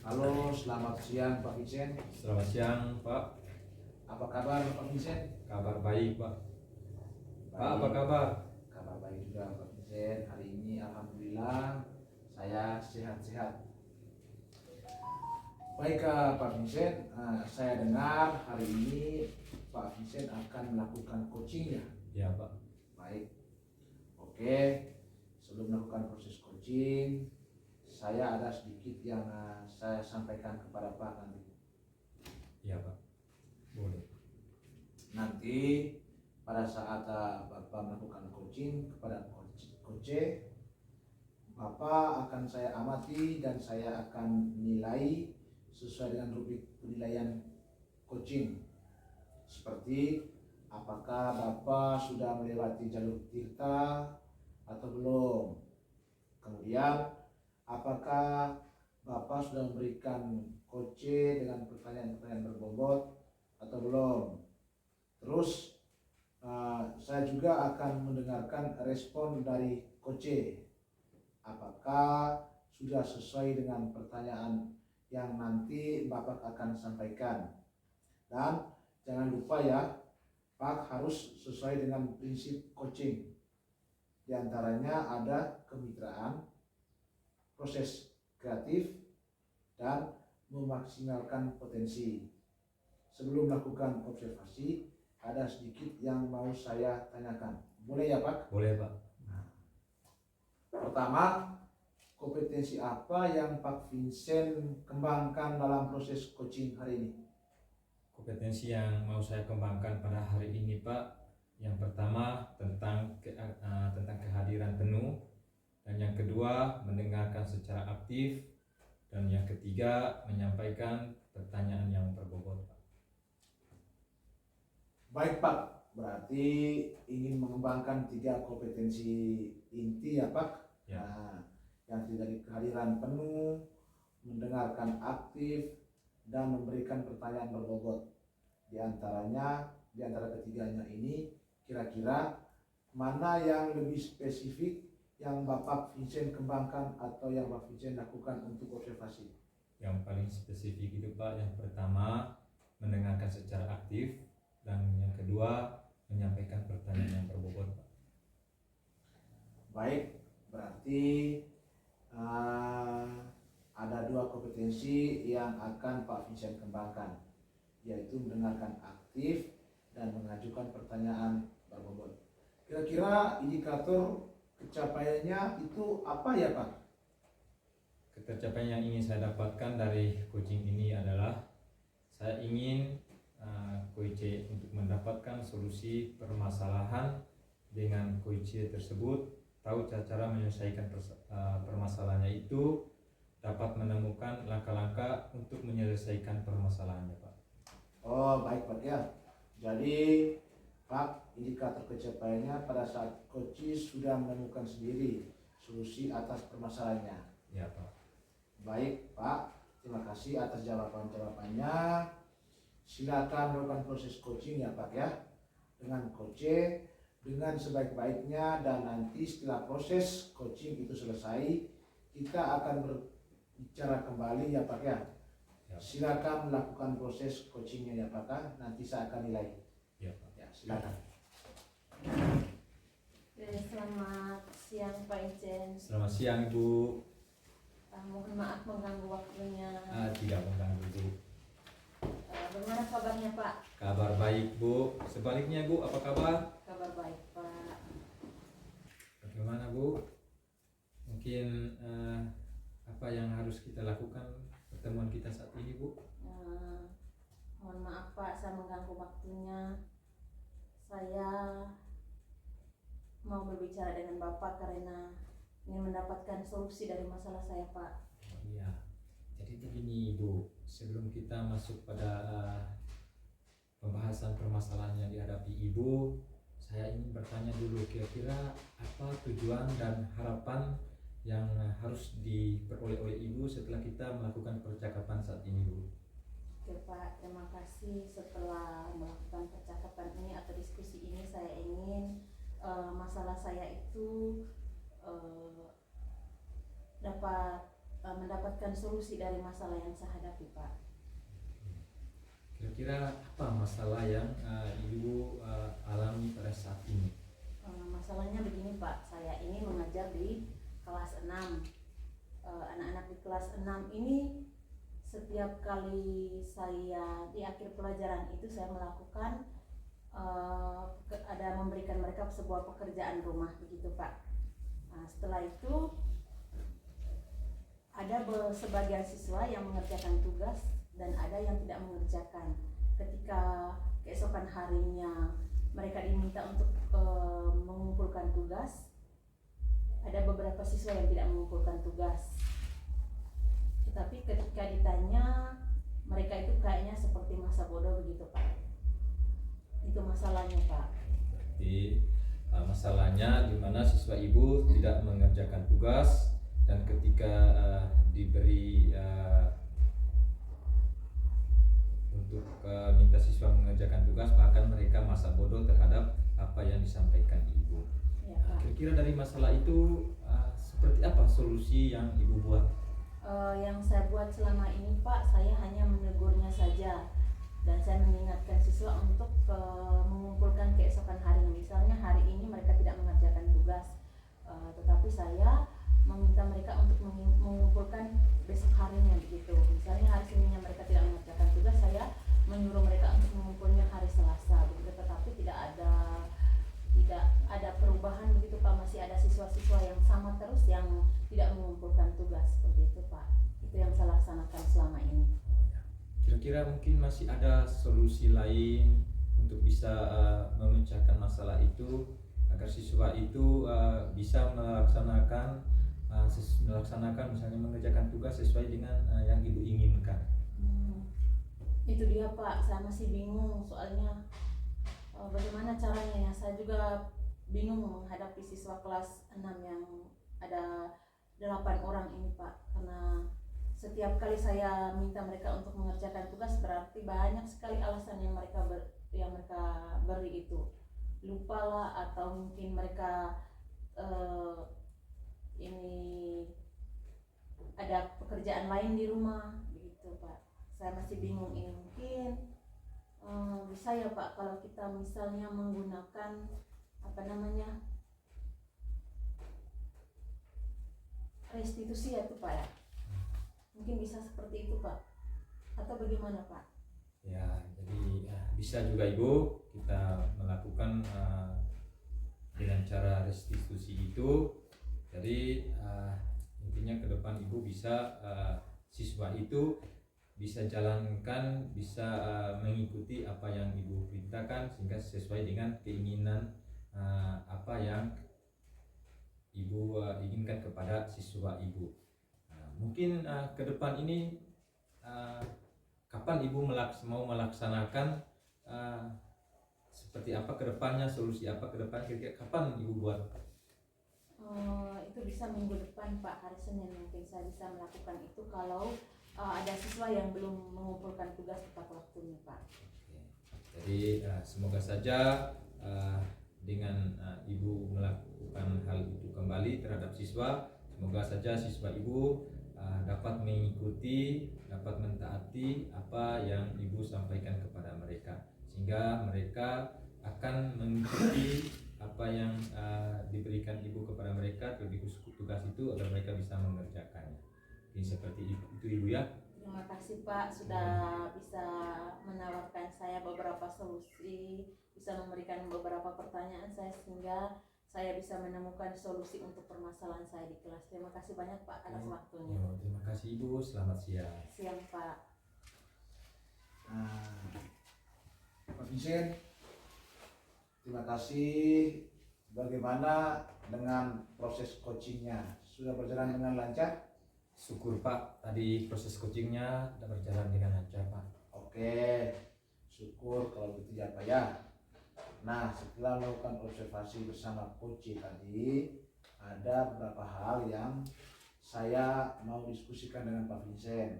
Halo, selamat siang Pak Vincent. Selamat siang Pak. Apa kabar Pak Vincent? Kabar baik Pak. Pak, apa Baik. kabar? Kabar baik juga Pak Vincent. Hari ini alhamdulillah saya sehat-sehat. Baik Pak Vincent, saya dengar hari ini Pak Vincent akan melakukan coaching ya. Ya Pak. Baik. Oke. Sebelum melakukan proses coaching, saya ada sedikit yang saya sampaikan kepada Pak nanti. Ya Pak. Boleh. Nanti pada saat Bapak melakukan coaching kepada coach, Bapak akan saya amati dan saya akan nilai sesuai dengan rubrik penilaian coaching. Seperti apakah Bapak sudah melewati jalur tirta atau belum. Kemudian apakah Bapak sudah memberikan coach dengan pertanyaan-pertanyaan berbobot atau belum. Terus saya juga akan mendengarkan respon dari coach. Apakah sudah sesuai dengan pertanyaan yang nanti Bapak akan sampaikan. Dan jangan lupa ya, Pak harus sesuai dengan prinsip coaching. Di antaranya ada kemitraan, proses kreatif, dan memaksimalkan potensi. Sebelum melakukan observasi, ada sedikit yang mau saya tanyakan. Boleh ya Pak? Boleh Pak. Pertama, kompetensi apa yang Pak Vincent kembangkan dalam proses coaching hari ini? Kompetensi yang mau saya kembangkan pada hari ini Pak, yang pertama tentang kehadiran penuh, dan yang kedua mendengarkan secara aktif, dan yang ketiga menyampaikan pertanyaan yang berbobot Pak. Baik Pak, berarti ingin mengembangkan 3 kompetensi inti ya Pak. Ya. Yang dari kehadiran penuh, mendengarkan aktif, dan memberikan pertanyaan berbobot. Di antara ketiganya ini, kira-kira mana yang lebih spesifik yang Bapak Vincent kembangkan atau yang Bapak Vincent lakukan untuk observasi? Yang paling spesifik itu Pak, yang pertama mendengarkan secara aktif, dan yang kedua menyampaikan pertanyaan yang berbobot Pak. Baik, berarti ada 2 kompetensi yang akan Pak Vincent kembangkan, yaitu mendengarkan aktif dan mengajukan pertanyaan berbobot. Kira-kira indikator pencapaiannya itu apa ya Pak? Tercapainya yang ingin saya dapatkan dari coaching ini adalah saya ingin coach untuk mendapatkan solusi permasalahan dengan coach tersebut, tahu cara menyelesaikan permasalahannya itu, dapat menemukan langkah-langkah untuk menyelesaikan permasalahannya Pak. Oh baik Pak ya. Jadi Pak, indikator pencapaiannya pada saat coach sudah menemukan sendiri solusi atas permasalahannya. Ya Pak. Baik Pak, terima kasih atas jawabannya. Silakan melakukan proses coaching ya Pak ya, dengan coach dengan sebaik-baiknya, dan nanti setelah proses coaching itu selesai, kita akan berbicara kembali ya Pak ya. Silakan melakukan proses coachingnya ya Pak ya, nanti saya akan nilai. Ya Pak. Ya, silakan. Selamat siang Pak Ijen. Selamat siang Ibu. Mohon maaf mengganggu waktunya. Tidak mengganggu Bu. Bagaimana kabarnya Pak? Kabar baik Bu. Sebaliknya Bu, apa kabar? Kabar baik Pak. Bagaimana Bu? Mungkin apa yang harus kita lakukan pertemuan kita saat ini Bu? Mohon maaf Pak, saya mengganggu waktunya. Saya mau berbicara dengan Bapak karena ingin mendapatkan solusi dari masalah saya Pak. Oh, iya. Jadi begini Bu, sebelum kita masuk pada pembahasan permasalahan yang dihadapi Ibu, saya ingin bertanya dulu, kira-kira apa tujuan dan harapan yang harus diperoleh oleh Ibu setelah kita melakukan percakapan saat ini Bu? Oke Pak, terima kasih. Setelah melakukan percakapan ini atau diskusi ini, saya ingin masalah saya itu dapat mendapatkan solusi dari masalah yang saya hadapi, Pak. Kira-kira apa masalah yang Ibu alami pada saat ini? Masalahnya begini, Pak, saya ini mengajar di kelas 6. Anak-anak di kelas 6 ini setiap kali saya di akhir pelajaran itu saya melakukan ada memberikan mereka sebuah pekerjaan rumah begitu, Pak. Nah, setelah itu ada sebagian siswa yang mengerjakan tugas dan ada yang tidak mengerjakan. Ketika keesokan harinya mereka diminta untuk mengumpulkan tugas, ada beberapa siswa yang tidak mengumpulkan tugas. Tetapi ketika ditanya, mereka itu kayaknya seperti masa bodoh begitu, Pak. Itu masalahnya, Pak. Jadi masalahnya di mana siswa Ibu tidak mengerjakan tugas, dan ketika diberi untuk minta siswa mengerjakan tugas, bahkan mereka masa bodoh terhadap apa yang disampaikan Ibu. Ya, Pak. Kira-kira dari masalah itu seperti apa solusi yang Ibu buat? Yang saya buat selama ini, Pak, saya hanya menegurnya saja dan saya mengingatkan siswa untuk mengumpulkan keesokan harinya. Misalnya hari ini mereka tidak mengerjakan tugas, tetapi saya meminta mereka untuk mengumpulkan besok harinya begitu. Misalnya hari Seninnya mereka tidak mengerjakan tugas, saya menyuruh mereka untuk mengumpulnya hari Selasa begitu. Tetapi tidak ada perubahan begitu, Pak. Masih ada siswa-siswa yang sama terus yang tidak mengumpulkan tugas seperti itu, Pak. Itu yang saya laksanakan selama ini. Kira-kira mungkin masih ada solusi lain untuk bisa memecahkan masalah itu agar siswa itu bisa melaksanakan misalnya mengerjakan tugas sesuai dengan yang Ibu inginkan. Itu dia, Pak, saya masih bingung soalnya bagaimana caranya ya. Saya juga bingung menghadapi siswa kelas 6 yang ada 8 orang ini, Pak, karena setiap kali saya minta mereka untuk mengerjakan tugas berarti banyak sekali alasan yang mereka beri itu. Lupa lah, atau mungkin mereka ini ada pekerjaan lain di rumah begitu, Pak. Saya masih bingung ini. Mungkin bisa ya, Pak, kalau kita misalnya menggunakan restitusi ya tuh, Pak ya. Mungkin bisa seperti itu, Pak. Atau bagaimana, Pak? Ya, jadi bisa juga Ibu kita melakukan dengan cara restitusi itu. Jadi intinya ke depan Ibu bisa siswa itu bisa jalankan, bisa mengikuti apa yang Ibu perintahkan sehingga sesuai dengan keinginan apa yang Ibu inginkan kepada siswa Ibu. Mungkin ke depan ini kapan Ibu mau melaksanakan seperti apa ke depannya, solusi apa ke depan, kira-kira kapan Ibu buat? Itu bisa minggu depan, Pak, hari Senin mungkin saya bisa melakukan itu kalau ada siswa yang belum mengumpulkan tugas tepat waktunya, Pak. Oke. Jadi semoga saja dengan Ibu melakukan hal itu kembali terhadap siswa, semoga saja siswa Ibu dapat mengikuti, dapat mentaati apa yang Ibu sampaikan kepada mereka, sehingga mereka akan mengikuti apa yang diberikan Ibu kepada mereka, terlebih khusus tugas itu, agar mereka bisa mengerjakannya. Mungkin seperti itu Ibu ya. Terima kasih, Pak, sudah bisa menawarkan saya beberapa solusi, bisa memberikan beberapa pertanyaan saya sehingga saya bisa menemukan solusi untuk permasalahan saya di kelas. Terima kasih banyak, Pak, atas waktunya. Terima kasih Ibu, selamat siang. Siang, Pak. Pak Vincent, terima kasih. Bagaimana dengan proses coachingnya? Sudah berjalan dengan lancar? Syukur Pak, tadi proses coachingnya sudah berjalan dengan lancar Pak. Oke, syukur kalau gitu ya Pak ya. Nah, setelah melakukan observasi bersama coach tadi, ada beberapa hal yang saya mau diskusikan dengan Pak Vincent.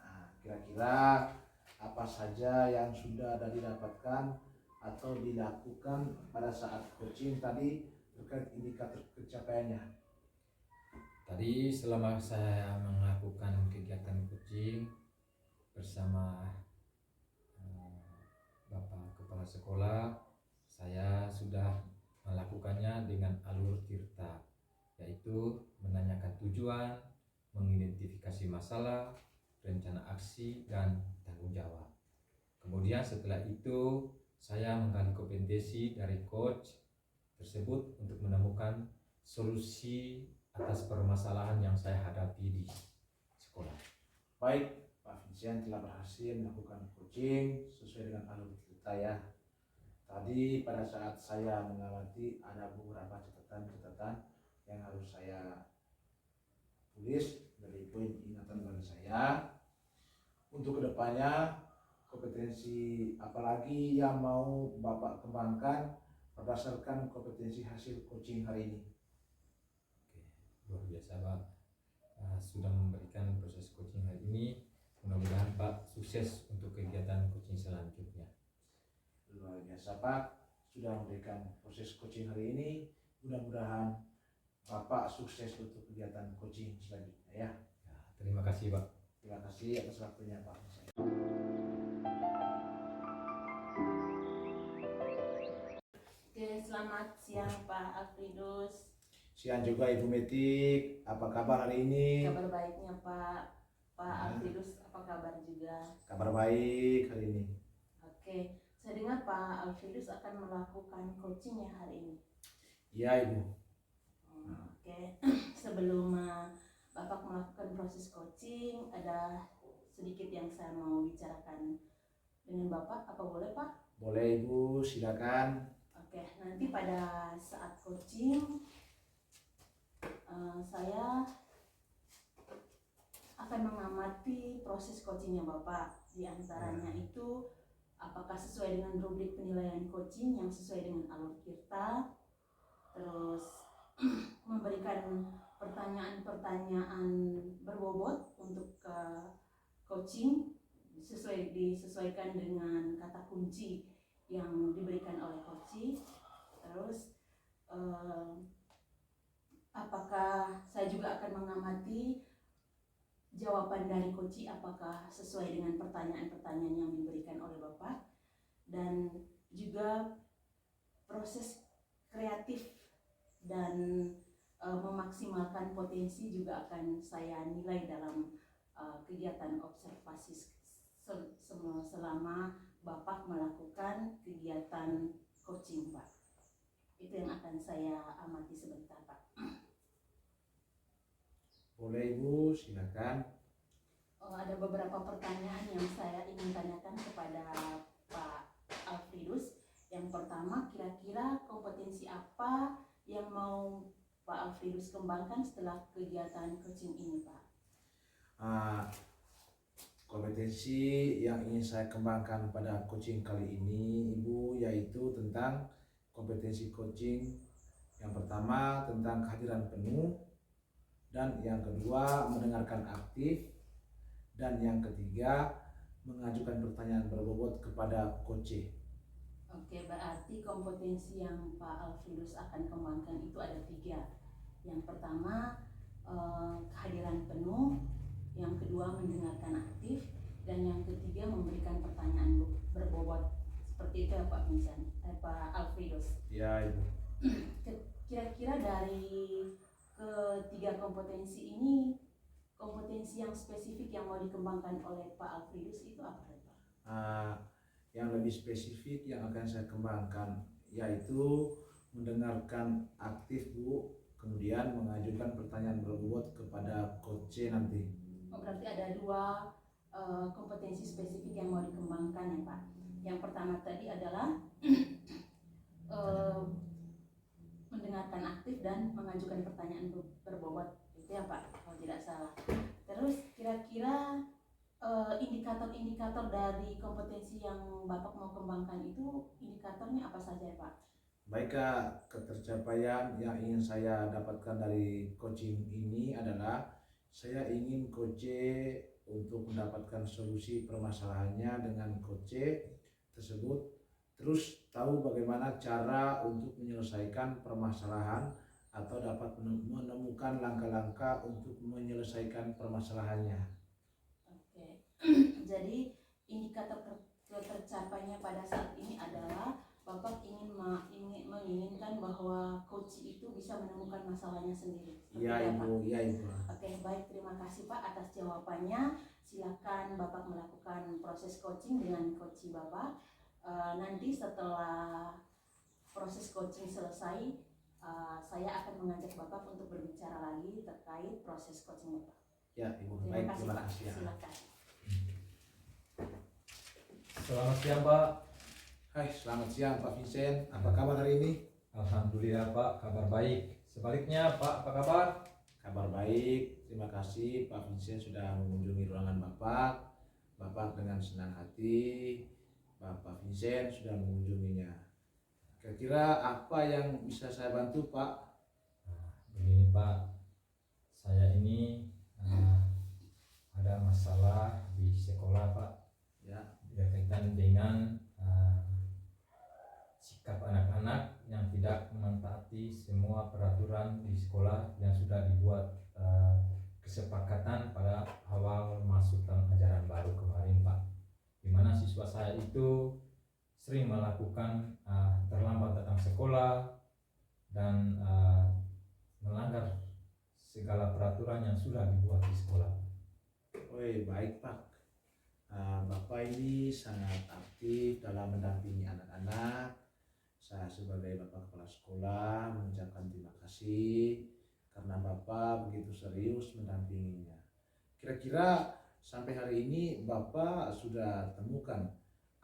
Nah, kira-kira apa saja yang sudah ada didapatkan atau dilakukan pada saat coaching tadi terkait indikator pencapaiannya? Tadi selama saya melakukan kegiatan coaching bersama Bapak Kepala Sekolah, saya sudah melakukannya dengan alur tirta, yaitu menanyakan tujuan, mengidentifikasi masalah, rencana aksi, dan tanggung jawab. Kemudian setelah itu saya menggali kompetensi dari coach tersebut untuk menemukan solusi atas permasalahan yang saya hadapi di sekolah. Baik, Pak Vincent telah berhasil melakukan coaching sesuai dengan alur cerita ya. Tadi pada saat saya mengamati ada beberapa catatan-catatan yang harus saya tulis dari poin ingatan bagi saya. Untuk kedepannya kompetensi apalagi yang mau Bapak kembangkan berdasarkan kompetensi hasil coaching hari ini. Luar biasa Pak, sudah memberikan proses coaching hari ini. Mudah-mudahan Pak sukses untuk kegiatan coaching selanjutnya. Luar biasa Pak, sudah memberikan proses coaching hari ini. Mudah-mudahan Bapak sukses untuk kegiatan coaching selanjutnya ya. Terima kasih Pak. Terima kasih atas waktunya Pak. Oke, selamat siang Pak Alfredus. Siang juga Ibu Metik, apa kabar hari ini? Kabar baiknya Pak Alfredus, apa kabar juga? Kabar baik hari ini. Oke, saya dengar Pak Alfredus akan melakukan coaching ya hari ini. Iya Ibu. Oke, sebelum Bapak melakukan proses coaching, ada sedikit yang saya mau bicarakan dengan Bapak, apa boleh Pak? Boleh Ibu, silakan. Oke, nanti pada saat coaching saya akan mengamati proses coachingnya Bapak. Di antaranya itu apakah sesuai dengan rubrik penilaian coaching yang sesuai dengan alur tirta, terus memberikan pertanyaan-pertanyaan berbobot untuk coaching disesuaikan dengan kata kunci yang diberikan oleh coaching. Terus apakah saya juga akan mengamati jawaban dari coaching apakah sesuai dengan pertanyaan-pertanyaan yang diberikan oleh Bapak, dan juga proses kreatif dan memaksimalkan potensi juga akan saya nilai dalam kegiatan observasi selama Bapak melakukan kegiatan coaching Pak. Itu yang akan saya amati sebentar Pak. Boleh Ibu, silakan. Ada beberapa pertanyaan yang saya ingin tanyakan kepada Pak Alfredus. Yang pertama, kira-kira kompetensi apa yang mau Pak Alfredus kembangkan setelah kegiatan coaching ini Pak? Kompetensi yang ingin saya kembangkan pada coaching kali ini Ibu, yaitu tentang kompetensi coaching. Yang pertama tentang kehadiran penuh, dan yang kedua mendengarkan aktif, dan yang ketiga mengajukan pertanyaan berbobot kepada coach. Oke, berarti kompetensi yang Pak Alfredus akan kembangkan itu ada 3. Yang pertama kehadiran penuh, yang kedua mendengarkan aktif, dan yang ketiga memberikan pertanyaan berbobot. Seperti itu ya Pak Vincent, Pak Alfredus. Ya Ibu. Kira-kira dari ketiga kompetensi ini, kompetensi yang spesifik yang mau dikembangkan oleh Pak Alfredus itu apa Pak? Yang lebih spesifik yang akan saya kembangkan yaitu mendengarkan aktif Bu, kemudian mengajukan pertanyaan berbobot kepada coach nanti. Berarti ada 2 kompetensi spesifik yang mau dikembangkan ya Pak. Yang pertama tadi adalah mendengarkan aktif dan mengajukan pertanyaan berbobot, itu ya Pak, kalau tidak salah. Terus kira-kira indikator-indikator dari kompetensi yang Bapak mau kembangkan itu indikatornya apa saja ya Pak? Baik Kak, ketercapaian yang ingin saya dapatkan dari coaching ini adalah saya ingin coach untuk mendapatkan solusi permasalahannya dengan coach tersebut, terus tahu bagaimana cara untuk menyelesaikan permasalahan atau dapat menemukan langkah-langkah untuk menyelesaikan permasalahannya. Oke. Jadi indikator tercapainya pada saat ini adalah Bapak menginginkan bahwa coach itu bisa menemukan masalahnya sendiri. Iya Ibu, iya Ibu. Oke, baik, terima kasih Pak atas jawabannya. Silakan Bapak melakukan proses coaching dengan coach Bapak. Nanti setelah proses coaching selesai, saya akan mengajak Bapak untuk berbicara lagi terkait proses coaching Bapak. Ya Ibu, Terima baik, kasih terima Pak. kasih. Silakan. Selamat siang Pak. Hai, selamat siang Pak Vincent. Apa kabar hari ini? Alhamdulillah Pak, kabar baik. Sebaliknya Pak, apa kabar? Kabar baik, terima kasih Pak Vincent sudah mengunjungi ruangan Bapak. Bapak dengan senang hati, Bapak Vincent sudah mengunjunginya. Kira-kira apa yang bisa saya bantu Pak? Begini Pak, saya ini ada masalah di sekolah Pak. Ya, Berkaitan dengan sikap anak-anak yang tidak mentaati semua peraturan di sekolah yang sudah dibuat kesepakatan pada awal masuk tahun ajaran baru kemarin Pak, di mana siswa saya itu sering melakukan terlambat datang sekolah dan melanggar segala peraturan yang sudah dibuat di sekolah. Woi, baik Pak. Bapak ini sangat aktif dalam mendampingi anak-anak. Saya sebagai Bapak Kepala Sekolah mengucapkan terima kasih karena Bapak begitu serius mendampinginya. Kira-kira sampai hari ini Bapak sudah temukan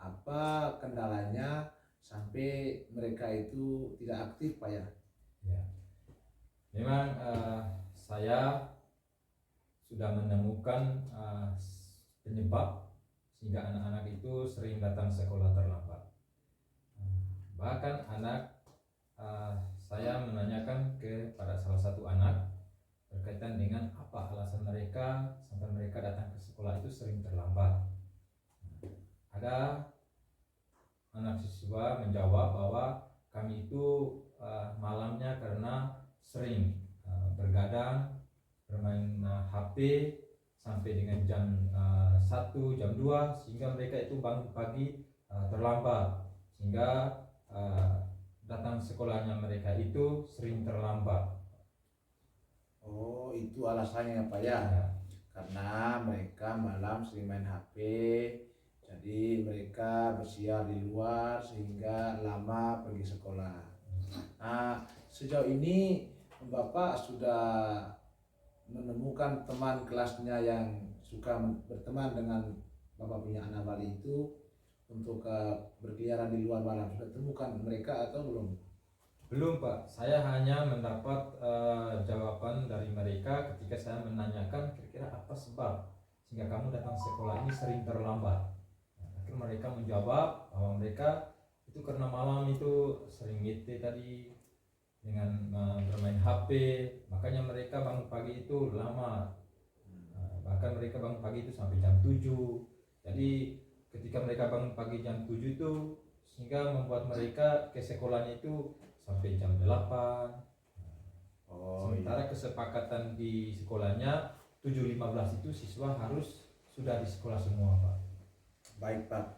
apa kendalanya sampai mereka itu tidak aktif Pak ya? Ya, memang saya sudah menemukan penyebab sehingga anak-anak itu sering datang sekolah terlambat. Bahkan saya menanyakan kepada salah satu anak berkaitan dengan apa alasan mereka sampai mereka datang ke sekolah itu sering terlambat. Ada anak siswa menjawab bahwa kami itu malamnya karena sering bergadang bermain HP sampai dengan jam 1, jam 2 sehingga mereka itu bangun pagi terlambat sehingga datang sekolahnya mereka itu sering terlambat. Oh, itu alasannya Pak ya? Ya. Karena mereka malam sering main HP, jadi mereka bersiar di luar sehingga lama pergi sekolah. Nah, sejauh ini Bapak sudah menemukan teman kelasnya yang suka berteman dengan Bapak punya anak Bali itu untuk berkeliaran di luar malam. Sudah temukan mereka atau belum? Belum Pak, saya hanya mendapat jawaban dari mereka ketika saya menanyakan kira-kira apa sebab sehingga kamu datang sekolah ini sering terlambat. Akhirnya mereka menjawab bahwa mereka itu karena malam itu sering ngite tadi dengan bermain HP, makanya mereka bangun pagi itu lama. Bahkan mereka bangun pagi itu sampai jam 7. Jadi ketika mereka bangun pagi jam 7 itu sehingga membuat mereka ke sekolahnya itu sampai jam 8. Sementara kesepakatan di sekolahnya 7.15 itu siswa harus sudah di sekolah semua Pak. Baik Pak,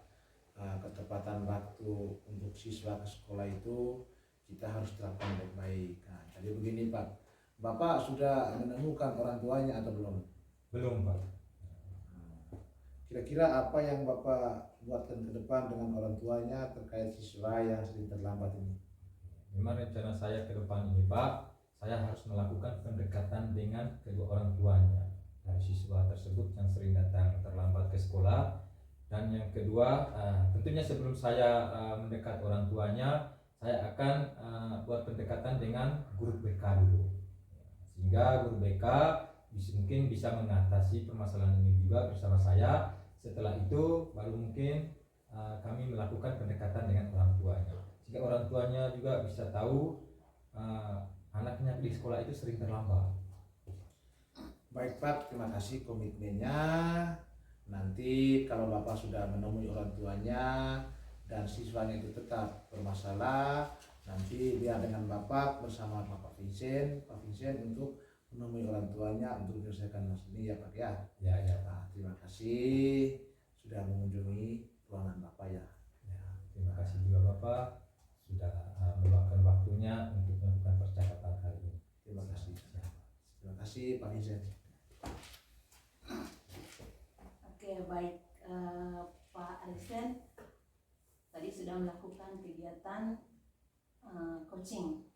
ketepatan waktu untuk siswa ke sekolah itu kita harus terapkan baik-baik. Nah, jadi begini Pak, Bapak sudah menemukan orang tuanya atau belum? Belum Pak. Kira-kira apa yang Bapak buatkan ke depan dengan orang tuanya terkait siswa yang sering terlambat ini? Memang rencana saya ke depan ini Pak, saya harus melakukan pendekatan dengan kedua orang tuanya dari siswa tersebut yang sering datang terlambat ke sekolah. Dan yang kedua, tentunya sebelum saya mendekat orang tuanya, saya akan buat pendekatan dengan guru BK dulu, sehingga guru BK mungkin bisa mengatasi permasalahan ini juga bersama saya. Setelah itu baru mungkin kami melakukan pendekatan dengan orang tuanya, sehingga orang tuanya juga bisa tahu anaknya di sekolah itu sering terlambat. Baik Pak, terima kasih komitmennya. Nanti kalau Bapak sudah menemui orang tuanya dan siswanya itu tetap bermasalah, Nanti dia dengan Bapak bersama Pak Vincent untuk menemui orang tuanya untuk menyelesaikan masalah ini ya Pak ya. Ya, ya, Pak. Nah, terima kasih sudah mengunjungi ruangan Bapak ya. Ya, terima kasih juga Bapak sudah meluangkan waktunya untuk melakukan percakapan hari ini. Terima kasih. Ya. Terima kasih Pak Vincent. Oke, baik Pak Arisen tadi sudah melakukan kegiatan coaching.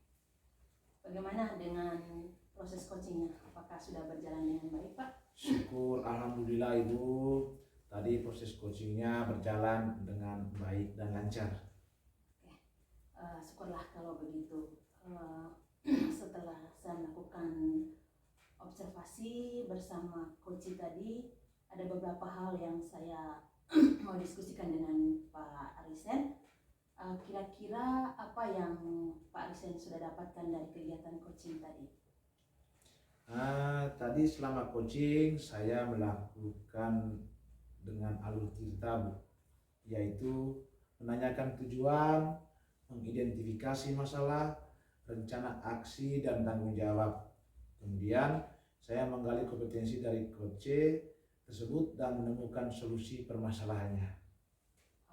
Bagaimana dengan proses coachingnya? Apakah sudah berjalan dengan baik, Pak? Syukur alhamdulillah Ibu. Tadi proses coachingnya berjalan dengan baik dan lancar. Syukurlah kalau begitu. Setelah saya melakukan observasi bersama coach tadi, ada beberapa hal yang saya mau diskusikan dengan Pak Arisen. Kira-kira apa yang Pak Arisen sudah dapatkan dari kegiatan coaching tadi? Tadi selama coaching saya melakukan dengan alur cerita Bu, yaitu menanyakan tujuan, mengidentifikasi masalah, rencana aksi dan tanggung jawab. Kemudian saya menggali kompetensi dari coach tersebut dan menemukan solusi permasalahannya.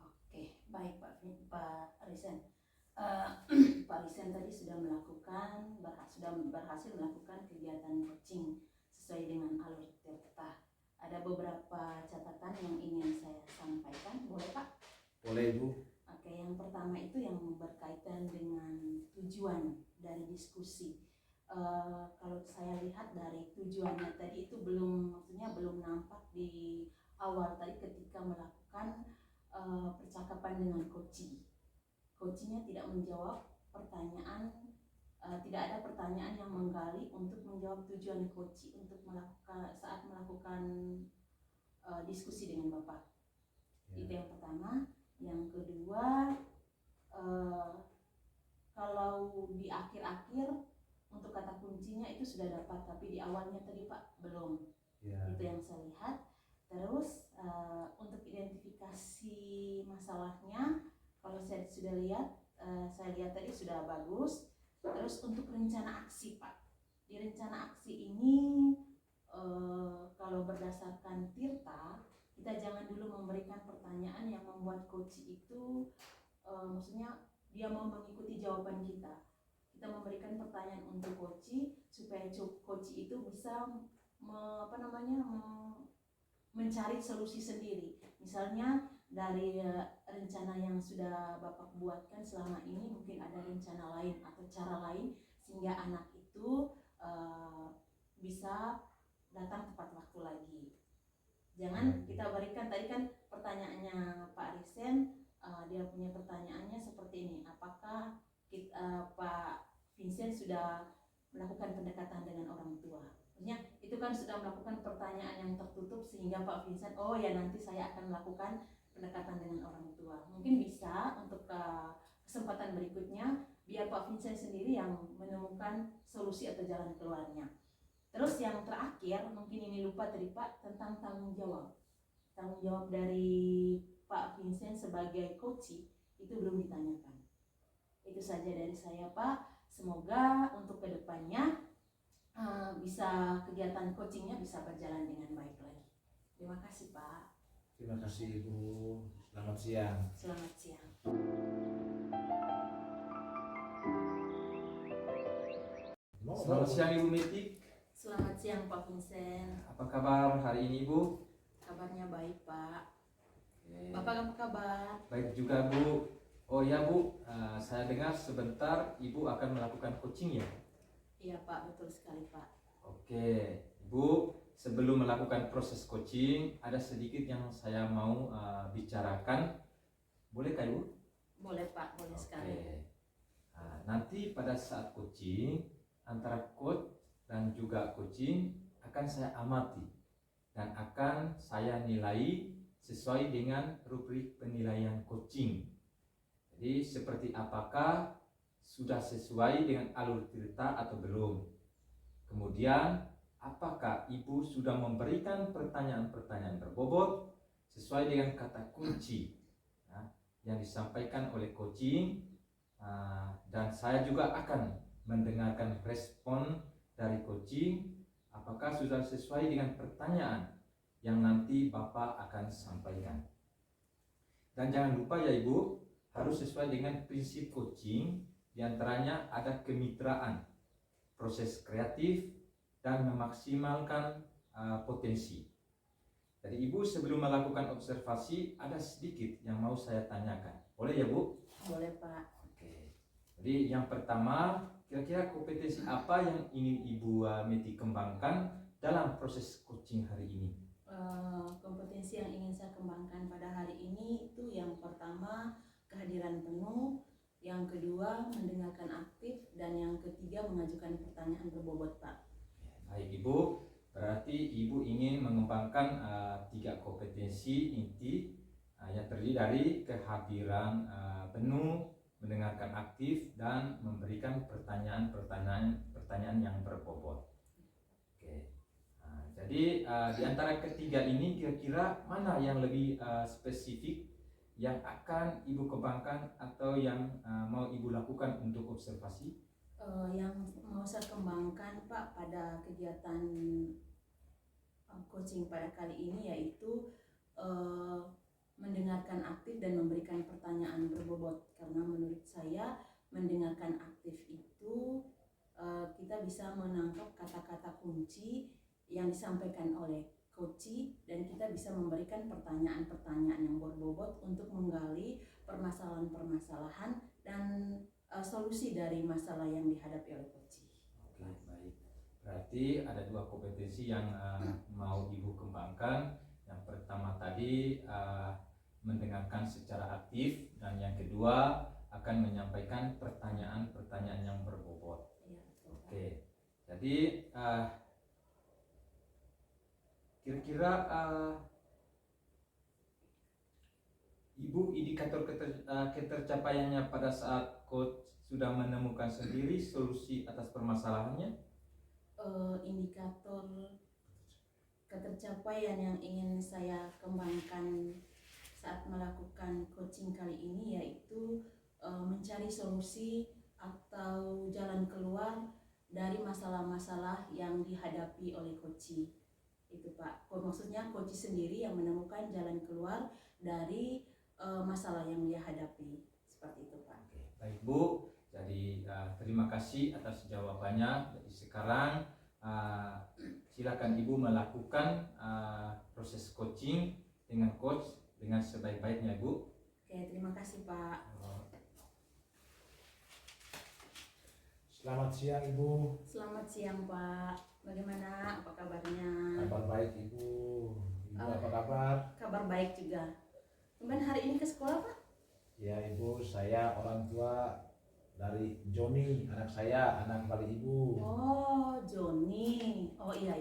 Oke, baik Pak Arisen. Pak Arisen tadi sudah berhasil melakukan kegiatan coaching sesuai dengan alur tertata. Ada beberapa catatan yang ingin saya sampaikan, boleh Pak? Boleh Ibu. Oke, yang pertama itu yang berkaitan dengan tujuan dari diskusi. Kalau saya lihat dari tujuannya tadi itu belum nampak di awal tadi ketika melakukan percakapan dengan coaching. Coachingnya tidak menjawab pertanyaan, tidak ada pertanyaan yang menggali untuk menjawab tujuan coaching untuk melakukan diskusi dengan Bapak. Ya. Itu yang pertama. Yang kedua, kalau di akhir-akhir untuk kata kuncinya itu sudah dapat, tapi di awalnya tadi Pak belum. Ya. Itu yang saya lihat. Terus untuk identifikasi masalahnya, kalau saya sudah lihat, saya lihat tadi sudah bagus. Terus untuk rencana aksi Pak, di rencana aksi ini kalau berdasarkan Tirta, kita jangan dulu memberikan pertanyaan yang membuat coach itu maksudnya dia mau mengikuti jawaban kita. Kita memberikan pertanyaan untuk coach supaya coach itu bisa mencari solusi sendiri. Misalnya dari rencana yang sudah Bapak buatkan selama ini, mungkin ada rencana lain atau cara lain sehingga anak itu bisa datang tepat waktu lagi. Jangan kita berikan, tadi kan pertanyaannya Pak Arisen, dia punya pertanyaannya seperti ini, apakah Pak Vincent sudah melakukan pendekatan dengan orang tua? Maksudnya itu kan sudah melakukan pertanyaan yang tertutup sehingga Pak Vincent, oh ya nanti saya akan melakukan pendekatan dengan orang tua. Mungkin bisa untuk kesempatan berikutnya biar Pak Vincent sendiri yang menemukan solusi atau jalan keluarnya. Terus yang terakhir, mungkin ini lupa tadi Pak, tentang tanggung jawab. Tanggung jawab dari Pak Vincent sebagai coach itu belum ditanyakan. Itu saja dari saya Pak. Semoga untuk kedepannya bisa kegiatan coachingnya bisa berjalan dengan baik lagi. Terima kasih Pak. Terima kasih Ibu. Selamat siang. Selamat siang. Selamat siang Ibu Metik. Selamat siang Pak Vincent. Apa kabar hari ini Bu? Kabarnya baik Pak. Bapak apa kabar? Baik juga Bu. Oh ya Bu, saya dengar sebentar Ibu akan melakukan coaching ya? Iya Pak, betul sekali Pak. Oke, Bu, sebelum melakukan proses coaching, ada sedikit yang saya mau bicarakan. Bolehkah Ibu? Boleh Pak, boleh sekali. Nanti pada saat coaching, antara coach dan juga coaching akan saya amati dan akan saya nilai sesuai dengan rubrik penilaian coaching. Jadi seperti apakah sudah sesuai dengan alur cerita atau belum. Kemudian apakah Ibu sudah memberikan pertanyaan-pertanyaan berbobot sesuai dengan kata kunci yang disampaikan oleh coaching dan saya juga akan mendengarkan respon dari coaching apakah sudah sesuai dengan pertanyaan yang nanti Bapak akan sampaikan. Dan jangan lupa ya Ibu, harus sesuai dengan prinsip coaching, diantaranya ada kemitraan, proses kreatif, dan memaksimalkan potensi. Jadi Ibu sebelum melakukan observasi ada sedikit yang mau saya tanyakan. Boleh ya Bu? Boleh Pak. Oke. Jadi yang pertama, kira-kira kompetensi apa yang ingin Ibu Meti kembangkan dalam proses coaching hari ini? Kompetensi yang ingin saya kembangkan pada hari ini itu yang pertama kehadiran penuh, yang kedua mendengarkan aktif, dan yang ketiga mengajukan pertanyaan berbobot Pak. Baik Ibu, berarti Ibu ingin mengembangkan 3 kompetensi inti yang terdiri dari kehadiran penuh, mendengarkan aktif, dan memberikan pertanyaan yang berbobot. Oke. Jadi di antara ketiga ini kira-kira mana yang lebih spesifik yang akan Ibu kembangkan atau yang mau Ibu lakukan untuk observasi? Yang mau saya kembangkan Pak pada kegiatan coaching pada kali ini yaitu mendengarkan aktif dan memberikan pertanyaan berbobot, karena menurut saya mendengarkan aktif itu kita bisa menangkap kata-kata kunci yang disampaikan oleh coach, dan kita bisa memberikan pertanyaan-pertanyaan yang berbobot untuk menggali permasalahan-permasalahan dan solusi dari masalah yang dihadapi oleh coach. Oke, baik. Berarti ada 2 kompetensi yang mau Ibu kembangkan. Yang pertama tadi mendengarkan secara aktif, dan yang kedua akan menyampaikan pertanyaan-pertanyaan yang berbobot. Ya, betul. Oke. Jadi kira-kira Ibu indikator ketercapaiannya pada saat coach sudah menemukan sendiri solusi atas permasalahannya? Indikator ketercapaian yang ingin saya kembangkan saat melakukan coaching kali ini yaitu mencari solusi atau jalan keluar dari masalah-masalah yang dihadapi oleh coach. Itu Pak, maksudnya coach sendiri yang menemukan jalan keluar dari masalah yang dia hadapi, seperti itu Pak. Oke, baik Bu. Jadi terima kasih atas jawabannya. Jadi sekarang silakan Ibu melakukan proses coaching dengan coach dengan sebaik-baiknya Ibu. Oke, terima kasih Pak. Selamat siang Ibu. Selamat siang Pak. Bagaimana? Apa kabarnya? Kabar baik Ibu. Ibu apa kabar? Kabar baik juga. Kemudian hari ini ke sekolah Pak? Ya Ibu, saya orang tua dari Joni, anak saya, anak kali Ibu. Oh, Joni. Oh iya.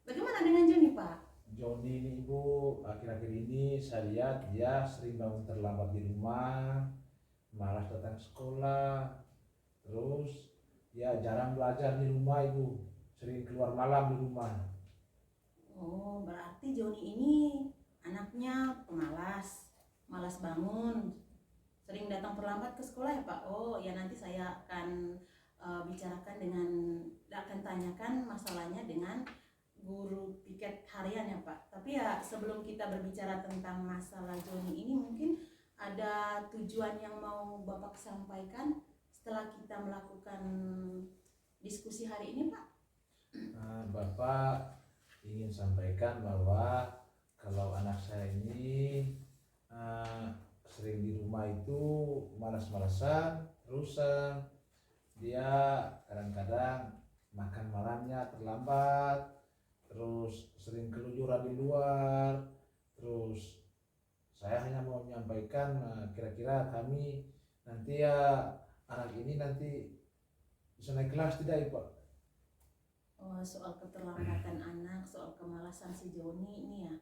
Bagaimana dengan Joni Pak? Joni ini Ibu, akhir-akhir ini saya lihat dia sering bangun terlambat di rumah, malas datang sekolah, terus dia jarang belajar di rumah Ibu, sering keluar malam di rumah. Oh, berarti Joni ini anaknya pemalas, malas bangun, sering datang terlambat ke sekolah ya Pak? Oh ya, nanti saya akan akan tanyakan masalahnya dengan guru piket harian ya Pak. Tapi ya sebelum kita berbicara tentang masalah Joni ini, mungkin ada tujuan yang mau Bapak sampaikan setelah kita melakukan diskusi hari ini Pak? Bapak ingin sampaikan bahwa kalau anak saya ini sering di rumah itu malas-malasan, terus dia kadang-kadang makan malamnya terlambat, terus sering keluyuran di luar. Terus saya hanya mau menyampaikan kira-kira kami nanti anak ini nanti bisa naik kelas tidak Pak? Oh, soal keterlambatan anak, soal kemalasan si Joni ini ya.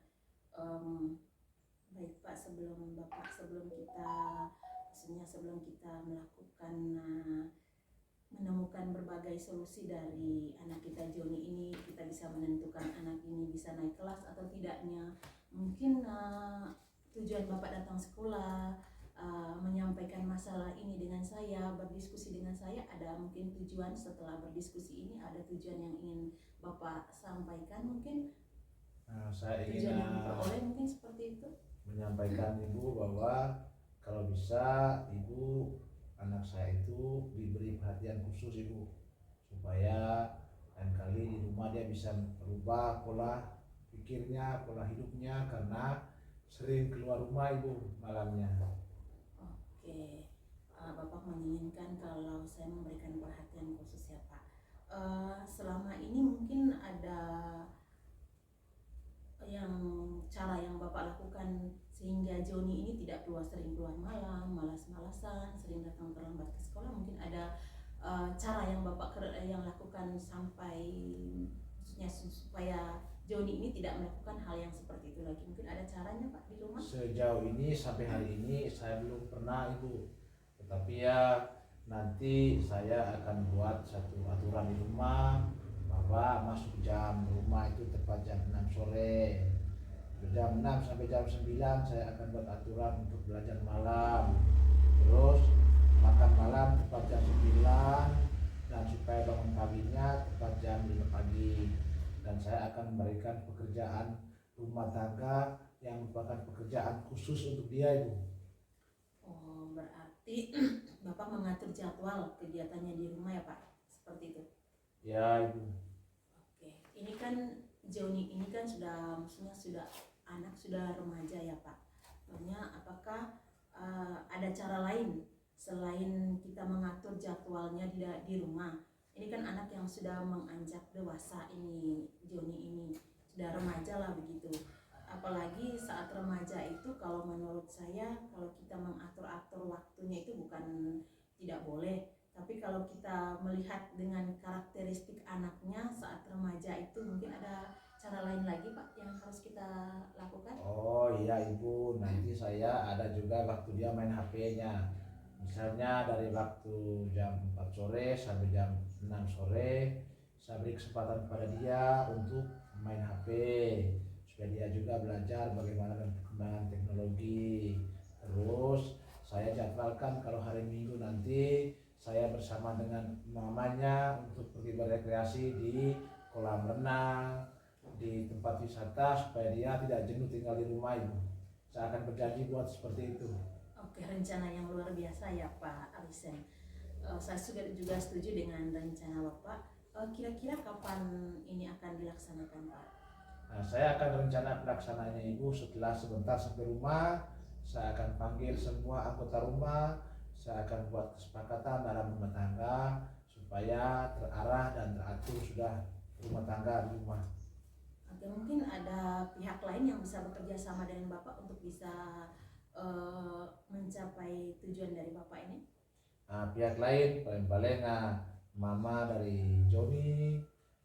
Baik Pak, sebelum kita melakukan menemukan berbagai solusi dari anak kita Joni ini, kita bisa menentukan anak ini bisa naik kelas atau tidaknya. Mungkin tujuan Bapak datang sekolah menyampaikan masalah ini dengan saya, berdiskusi dengan saya, ada mungkin tujuan setelah berdiskusi ini, ada tujuan yang ingin Bapak sampaikan mungkin? Saya Tujuan ingin yang diperoleh mungkin seperti itu? menyampaikan Ibu bahwa kalau bisa Ibu, anak saya itu diberi perhatian khusus Ibu, supaya lain kali di rumah dia bisa berubah pola pikirnya, pola hidupnya, karena sering keluar rumah Ibu malamnya. Oke, Bapak menginginkan kalau saya memberikan perhatian khusus ya Pak. Selama ini mungkin ada yang cara yang Bapak lakukan sehingga Joni ini tidak sering keluar malam, malas-malasan, sering datang terlambat ke sekolah, mungkin ada cara yang Bapak yang lakukan sampai maksudnya supaya Joni ini tidak melakukan hal yang seperti itu lagi, mungkin ada caranya Pak di rumah? Sejauh ini sampai hari ini saya belum pernah Ibu, tetapi ya nanti saya akan buat satu aturan di rumah bahwa masuk jam rumah itu tepat jam 6 sore. Jam 6 sampai jam 9 saya akan buat aturan untuk belajar malam. Terus makan malam tepat jam 9, dan supaya bangun paginya tepat jam 5 pagi. Dan saya akan memberikan pekerjaan rumah tangga yang merupakan pekerjaan khusus untuk dia Ibu. Oh, berarti Bapak mengatur jadwal kegiatannya di rumah ya Pak? Seperti itu? Ya Ibu. Oke, ini kan Joni ini kan sudah, maksudnya sudah anak, sudah remaja ya Pak. Maksudnya apakah ada cara lain selain kita mengatur jadwalnya di rumah? Ini kan anak yang sudah menganjak dewasa ini, Joni ini sudah remaja lah begitu. Apalagi saat remaja itu kalau menurut saya kalau kita mengatur-atur waktunya itu bukan tidak boleh, tapi kalau kita melihat dengan karakteristik anaknya saat remaja itu mungkin ada cara lain lagi Pak yang harus kita lakukan. Oh iya Ibu, nanti saya ada juga waktu dia main HP-nya. Misalnya dari waktu jam 4 sore sampai jam 6 sore saya beri kesempatan kepada dia untuk main HP, supaya dia juga belajar bagaimana dengan perkembangan teknologi. Terus saya jadwalkan kalau hari Minggu nanti saya bersama dengan mamanya untuk pergi berekreasi di kolam renang, di tempat wisata, supaya dia tidak jenuh tinggal di rumah Ibu. Saya akan berjanji buat seperti itu. Oke, rencana yang luar biasa ya Pak Alisen. Saya juga setuju dengan rencana Bapak. Kira-kira kapan ini akan dilaksanakan Pak? Nah, saya akan rencana pelaksanaannya Ibu setelah sebentar sampai rumah. Saya akan panggil semua anggota rumah. Saya akan buat kesepakatan dalam rumah tangga supaya terarah dan teratur sudah rumah tangga di rumah. Oke, mungkin ada pihak lain yang bisa bekerja sama dengan Bapak untuk bisa mencapai tujuan dari Bapak ini? Nah, pihak lain paling-paling mama dari Joni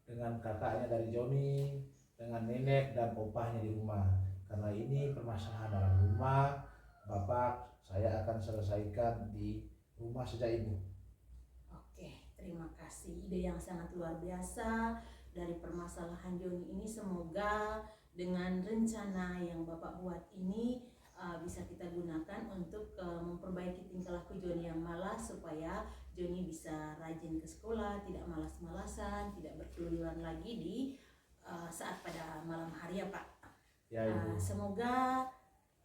dengan kakaknya dari Joni dengan nenek dan opahnya di rumah. Karena ini permasalahan dalam rumah, Bapak saya akan selesaikan di rumah saja Ibu. Oke, terima kasih. Ide yang sangat luar biasa dari permasalahan Joni ini. Semoga dengan rencana yang Bapak buat ini bisa kita gunakan untuk memperbaiki tingkah laku Joni yang malas, supaya Joni bisa rajin ke sekolah, tidak malas-malasan, tidak berkeluyuran lagi di saat pada malam hari ya Pak. Ya Ibu. Semoga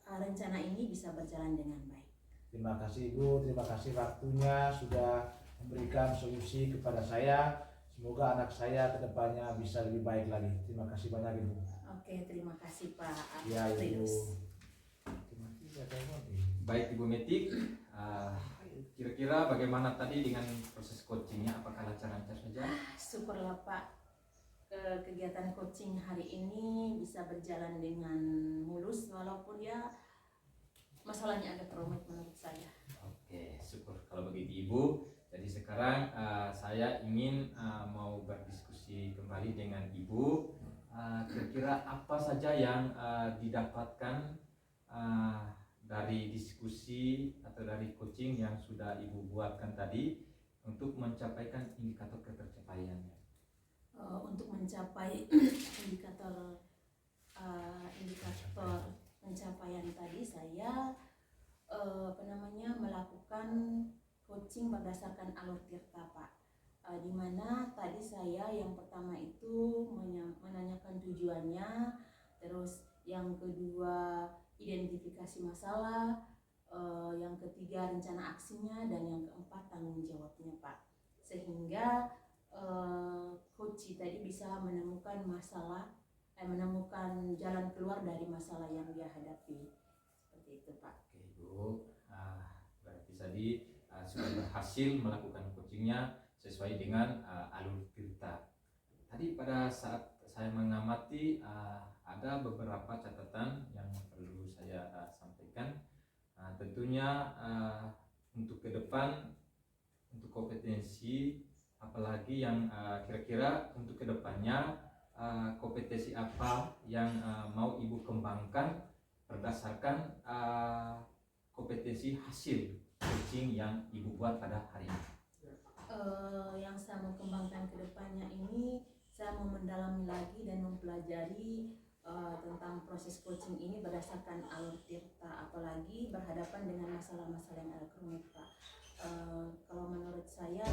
rencana ini bisa berjalan dengan baik. Terima kasih Ibu, terima kasih waktunya sudah memberikan solusi kepada saya. Semoga anak saya kedepannya bisa lebih baik lagi. Terima kasih banyak Ibu. Oke, terima kasih Pak Ya Ibu. Trius. Baik Ibu Metik, kira-kira bagaimana tadi dengan proses coachingnya? Apakah lancar-lancar saja? Syukurlah Pak, kegiatan coaching hari ini bisa berjalan dengan mulus, walaupun ya masalahnya agak rumit menurut saya. Oke, syukur kalau begitu Ibu. Jadi sekarang saya ingin mau berdiskusi kembali dengan Ibu. Kira-kira apa saja yang didapatkan dari diskusi atau dari coaching yang sudah Ibu buatkan tadi untuk mencapaikan indikator ketercapaiannya? Untuk mencapai indikator pencapaian tadi, saya melakukan coaching berdasarkan alur tirta, Pak. Di mana tadi saya yang pertama itu menanyakan tujuannya, terus yang kedua identifikasi masalah, yang ketiga rencana aksinya, dan yang keempat tanggung jawabnya, Pak. Sehingga coach tadi bisa menemukan menemukan jalan keluar dari masalah yang dia hadapi. Seperti itu, Pak. Oke Ibu, berarti tadi sudah berhasil melakukan coachingnya sesuai dengan alur tirta. Tadi pada saat saya mengamati ada beberapa catatan yang perlu saya sampaikan. Tentunya untuk ke depan, untuk kompetensi apalagi yang kira-kira untuk kedepannya kompetensi apa yang mau Ibu kembangkan berdasarkan kompetensi hasil coaching yang Ibu buat pada hari ini. Yang saya mau kembangkan ke depannya ini, saya mau mendalami lagi dan mempelajari tentang proses coaching ini berdasarkan alur tirta, apalagi berhadapan dengan masalah-masalah yang agak rumit, Pak. Kalau menurut saya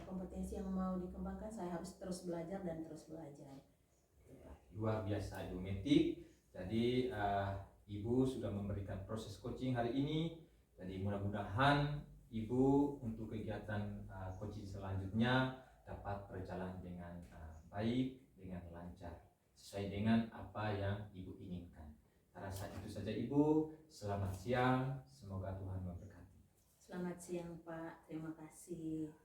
kompetensi yang mau dikembangkan, saya harus terus belajar dan terus belajar. Luar biasa Ibu Metik. Jadi Ibu sudah memberikan proses coaching hari ini. Jadi mudah-mudahan Ibu untuk kegiatan coaching selanjutnya dapat berjalan dengan baik, dengan lancar, sesuai dengan apa yang Ibu inginkan. Saya rasa itu saja Ibu. Selamat siang, semoga Tuhan memberkati. Selamat siang, Pak. Terima kasih.